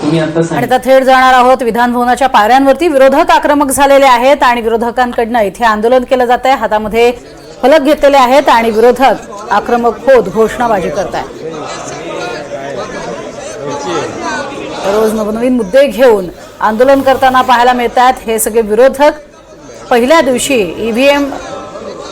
तुम्ही आता आणि आता थेट जाणार आहोत विधान भवनाच्या पायऱ्यांवरती। विरोधक आक्रमक झालेले आहेत आणि विरोधकांकडून इथे आंदोलन केलं जात आहे। हातामध्ये फलक घेतलेले आहेत आणि विरोधक आक्रमक होत घोषणाबाजी करतात। रोज नवनवीन मुद्दे घेऊन आंदोलन करताना पाहायला मिळतात हे सगळे विरोधक। पहिल्या दिवशी ईव्हीएम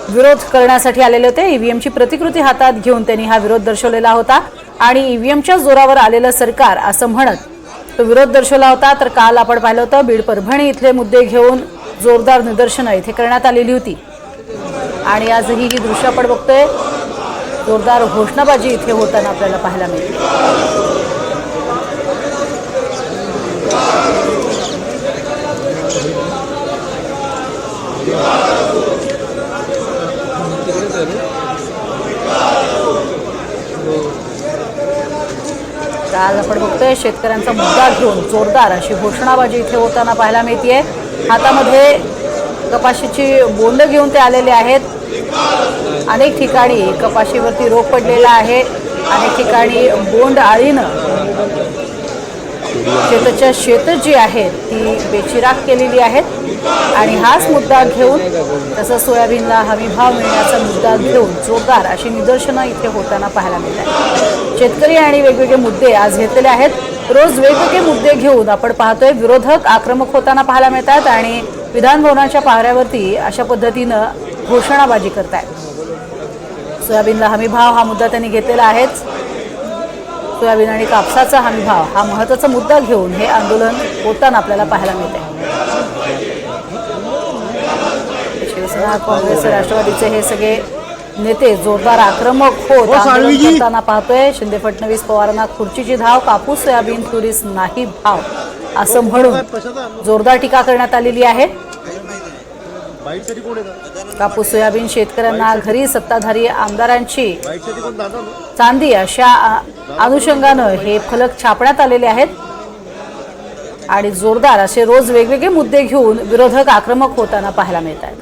विरोध करण्यासाठी आलेले होते। ईव्हीएमची प्रतिकृती हातात घेऊन त्यांनी हा विरोध दर्शवलेला होता आणि ईव्हीएमच्या जोरावर आलेलं सरकार असं म्हणत तो विरोध दर्शवला होता। तर काल आपण पाहिलं होतं बीड परभणी इथले मुद्दे घेऊन जोरदार निदर्शनं इथे करण्यात आलेली होती आणि आजही ही दृश्य आपण बघतोय। जोरदार घोषणाबाजी इथे होताना आपल्याला पाहायला मिळते। काल आपण बघतोय शेतकऱ्यांचा मुद्दा घेऊन जोरदार अशी घोषणाबाजी इथे होताना पाहायला मिळते। हातामध्ये कपाशीची बोंड घेऊन ते आलेले आहेत। अनेक ठिकाणी कपाशीवरती रोग पडलेला आहे। अनेक ठिकाणी बोंड आळीनं शेताच्या शेत जी आहेत ती बेचिराख केलेली आहेत आणि हाच मुद्दा घेऊन तसं सोयाबीनला हमी भाव मिळण्याचा मुद्दा घेऊन जोरदार अशी निदर्शनं इथे होताना पाहायला मिळतात। शेतकरी आणि वेगवेगळे मुद्दे आज घेतलेले आहेत। रोज वेगवेगळे मुद्दे घेऊन आपण पाहतोय विरोधक आक्रमक होताना पाहायला मिळतात आणि विधान भवनाच्या पायऱ्यावरती अशा पद्धतीनं घोषणाबाजी करतायत। सोयाबीनला हमी भाव हा मुद्दा त्यांनी घेतलेला आहेच। सोयाबीन आणि कापसाचा हमी भाव हा महत्त्वाचा मुद्दा घेऊन हे आंदोलन होताना आपल्याला पाहायला मिळते। शिवसेना काँग्रेस राष्ट्रवादीचे हे सगळे नेते जोरदार आक्रमक होत आंदोलन करताना पाहतोय। शिंदे फडणवीस पवारांना खुर्चीची धाव, कापूस सोयाबीन तुरीस नाही भाव असं म्हणून जोरदार टीका करण्यात आलेली आहे। कापूस सोयाबीन शेतकऱ्यांना घरी सत्ताधारी आमदारांची चांदी अशा अनुषंगानं हे फलक छापण्यात आलेले आहेत आणि जोरदार असे रोज वेगवेगळे मुद्दे घेऊन विरोधक आक्रमक होताना पाहायला मिळतात।